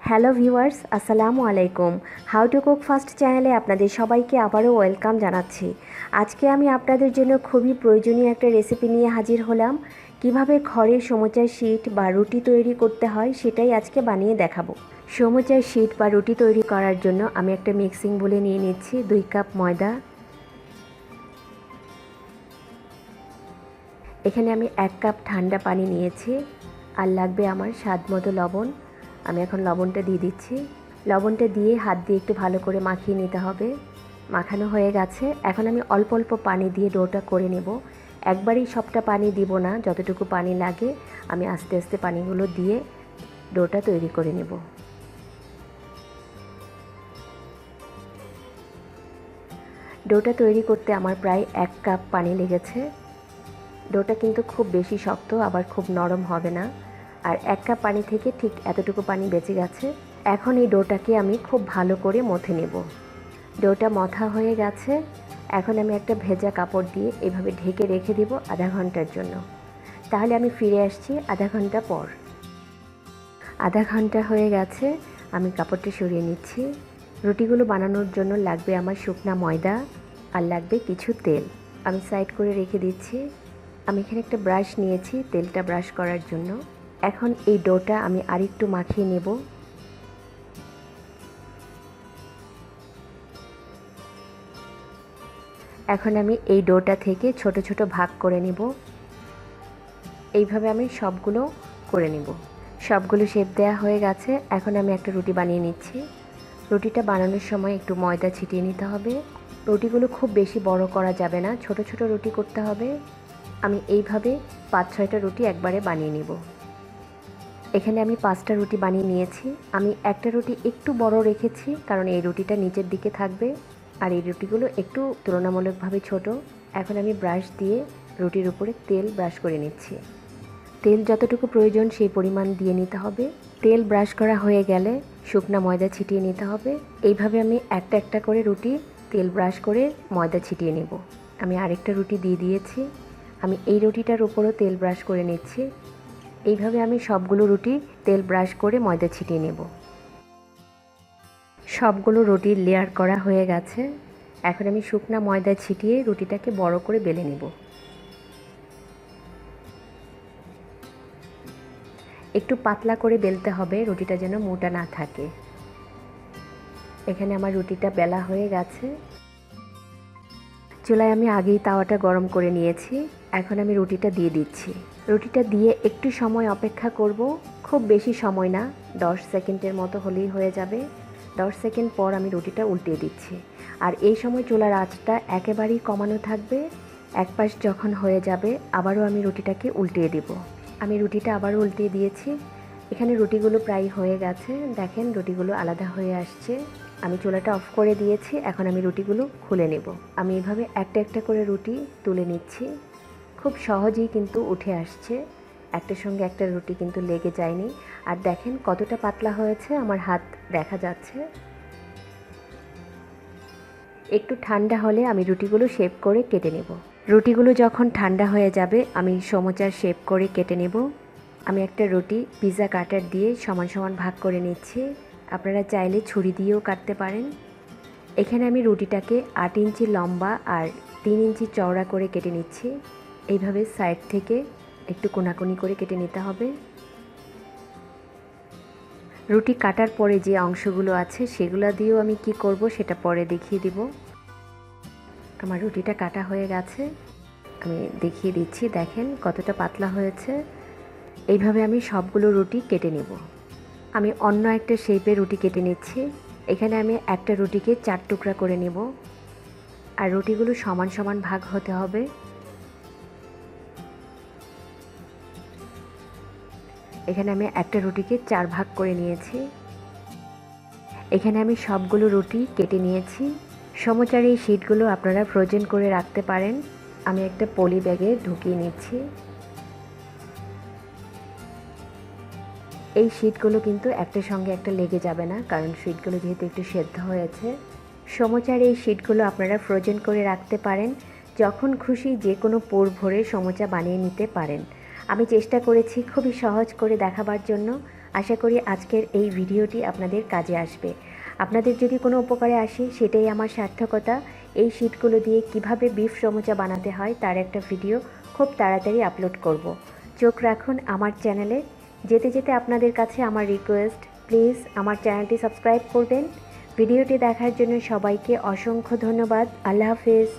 Hello viewers, আসসালামু আলাইকুম। How to cook fast চ্যানেলে আপনাদের সবাইকে আবারও ওয়েলকাম জানাচ্ছি। আজকে আমি আপনাদের জন্য খুবই প্রয়োজনীয় একটা রেসিপি নিয়ে হাজির হলাম। কিভাবে ঘরে সমুচার শীট বা রুটি তৈরি করতে হয় সেটাই আজকে বানিয়ে দেখাবো। সমুচার শীট বা রুটি তৈরি করার জন্য আমি একটা মিক্সিং বোলে নিয়ে নিচ্ছি 2 কাপ ময়দা। এখানে আমি 1 কাপ ঠান্ডা পানি নিয়েছি, আর লাগবে আমার স্বাদ মতো লবণ। আমি এখন লবণটা দিয়ে দিচ্ছি। লবণটা দিয়ে হাত দিয়ে একটু ভালো করে মাখিয়ে নিতে হবে। মাখানো হয়ে গেছে। এখন আমি অল্প অল্প পানি দিয়ে ডোটা করে নেব। একবারেই সবটা পানি দিব না, যতটুকু পানি লাগে আমি আস্তে আস্তে পানিগুলো দিয়ে ডোটা তৈরি করে নেব। ডোটা তৈরি করতে আমার প্রায় 1 কাপ পানি লেগেছে। ডোটা কিন্তু খুব বেশি শক্ত আবার খুব নরম হবে না, আর 1 কাপ পানি থেকে ঠিক এতটুকু পানি বেঁচে গেছে। এখন এই ডোটাকে আমি খুব ভালো করে মথে নেব। ডোটা মথা হয়ে গেছে। এখন আমি একটা ভেজা কাপড় দিয়ে এভাবে ঢেকে রেখে দেব আধা ঘন্টার জন্য। তাহলে আমি ফিরে আসছি আধা ঘন্টা পর। আধা ঘন্টা হয়ে গেছে, আমি কাপড়টা সরিয়ে নিচ্ছি। রুটিগুলো বানানোর জন্য লাগবে আমার শুকনা ময়দা আর লাগবে কিছু তেল। আমি সাইড করে রেখে দিচ্ছি। আমি এখানে একটা ব্রাশ নিয়েছি তেলটা ব্রাশ করার জন্য। এখন এই ডোটা আমি আরেকটু মাখিয়ে নেব। এখন আমি এই ডোটা থেকে ছোট ছোট ভাগ করে নেব। এইভাবে আমি সবগুলো করে নেব। সবগুলো শেপ দেওয়া হয়ে গেছে। এখন আমি একটা রুটি বানিয়ে নিচ্ছি। রুটিটা বানানোর সময় একটু ময়দা ছিটিয়ে নিতে হবে। রুটিগুলো খুব বেশি বড় করা যাবে না, ছোট ছোট রুটি করতে হবে। আমি এইভাবে 5-6টা রুটি একবারে বানিয়ে নেব। এখানে আমি 5টা রুটি বানিয়ে নিয়েছি। আমি একটা রুটি একটু বড় রেখেছি, কারণ এই রুটিটা নিচের দিকে থাকবে, আর এই রুটিগুলো একটু তুলনামূলকভাবে ছোট। এখন আমি ব্রাশ দিয়ে রুটির উপরে তেল ব্রাশ করে নিচ্ছি। তেল যতটুকু প্রয়োজন সেই পরিমাণ দিয়ে নিতে হবে। তেল ব্রাশ করা হয়ে গেলে শুকনা ময়দা ছিটিয়ে নিতে হবে। এইভাবে আমি একটা একটা করে রুটি তেল ব্রাশ করে ময়দা ছিটিয়ে নেব। আমি আরেকটা রুটি দিয়ে দিয়েছি। আমি এই রুটিটার উপরও তেল ব্রাশ করে নিচ্ছি। এইভাবে আমি সবগুলো রুটি তেল ব্রাশ করে ময়দা ছিটিয়ে নেব। সবগুলো রুটির লেয়ার করা হয়ে গেছে। এখন আমি শুকনা ময়দা ছিটিয়ে রুটিটাকে বড় করে বেলে নেব। একটু পাতলা করে বেলতে হবে, রুটিটা যেন মোটা না থাকে। এখানে আমার রুটিটা বেলা হয়ে গেছে। চুলায় আমি আগেই তাওয়াটা গরম করে নিয়েছি। এখন আমি রুটিটা দিয়ে দিচ্ছি। রুটিটা দিয়ে একটু সময় অপেক্ষা করব, খুব বেশি সময় না, 10 সেকেন্ডের মতো হলেই হয়ে যাবে। 10 সেকেন্ড পর আমি রুটিটা উল্টিয়ে দিচ্ছি। আর এই সময় চুলার আঁচটা একেবারেই কমানো থাকবে। এক পাশ যখন হয়ে যাবে আবারও আমি রুটিটাকে উল্টিয়ে দেব। আমি রুটিটা আবারও উল্টিয়ে দিয়েছি। এখানে রুটিগুলো প্রায় হয়ে গেছে, দেখেন রুটিগুলো আলাদা হয়ে আসছে। আমি চুলাটা অফ করে দিয়েছি। এখন আমি রুটিগুলো খুলে নেব। আমি এভাবে একটা একটা করে রুটি তুলে নিচ্ছি। খুব সহজেই কিন্তু উঠে আসছে, একটার সঙ্গে একটা রুটি কিন্তু লেগে যায়নি। আর দেখেন কতটা পাতলা হয়েছে, আমার হাত দেখা যাচ্ছে। একটু ঠান্ডা হলে আমি রুটিগুলো শেপ করে কেটে নেব। রুটিগুলো যখন ঠান্ডা হয়ে যাবে আমি সমোচার শেপ করে কেটে নেব। আমি একটা রুটি পিৎজা কাটার দিয়ে সমান সমান ভাগ করে নিচ্ছি। আপনারা চাইলে ছুরি দিয়েও কাটতে পারেন। এখানে আমি রুটিটাকে 8 ইঞ্চি লম্বা আর 3 ইঞ্চি চওড়া করে কেটে নিচ্ছি। এইভাবে সাইড থেকে একটু কোনাকুনি করে কেটে নিতে হবে। রুটি কাটার পরে যে অংশগুলো আছে সেগুলো দিয়েও আমি কি করব সেটা পরে দেখিয়ে দিব। আমার রুটিটা কাটা হয়ে গেছে, আমি দেখিয়ে দিচ্ছি। দেখেন কতটা পাতলা হয়েছে। এইভাবে আমি সবগুলো রুটি কেটে নেব। আমি অন্য একটা শেপে রুটি কেটে নিচ্ছি। এখানে আমি একটা রুটিকে 4 টুকরা করে নেব, আর রুটিগুলো সমান সমান ভাগ হতে হবে। এখানে আমি একটা রুটিকে 4 ভাগ করে নিয়েছি। এখানে আমি সবগুলো রুটি কেটে নিয়েছি। সমোচার এই শিটগুলো আপনারা ফ্রোজেন করে রাখতে পারেন। আমি একটা পলি ব্যাগে ঢুকিয়ে নিচ্ছি। এই শিটগুলো কিন্তু একটার সঙ্গে একটা লেগে যাবে না, কারণ শিটগুলো যেহেতু একটু সেদ্ধ হয়েছে। সমোচার এই শিটগুলো আপনারা ফ্রোজেন করে রাখতে পারেন। যখন খুশি যে কোনো পুর ভরে সমোচা বানিয়ে নিতে পারেন। আমি চেষ্টা করেছি খুবই সহজ করে দেখাবার জন্য। আশা করি আজকের এই ভিডিওটি আপনাদের কাজে আসবে। আপনাদের যদি কোনো উপকারে আসে সেটাই আমার সার্থকতা। এই শিটগুলো দিয়ে কিভাবে বিফ সমোচা বানাতে হয় তার একটা ভিডিও খুব তাড়াতাড়ি আপলোড করব। চোখ রাখুন আমার চ্যানেলে। যেতে যেতে আপনাদের কাছে আমার রিকোয়েস্ট, প্লিজ আমার চ্যানেলটি সাবস্ক্রাইব করবেন। ভিডিওটি দেখার জন্য সবাইকে অসংখ্য ধন্যবাদ। আল্লাহ হাফেজ।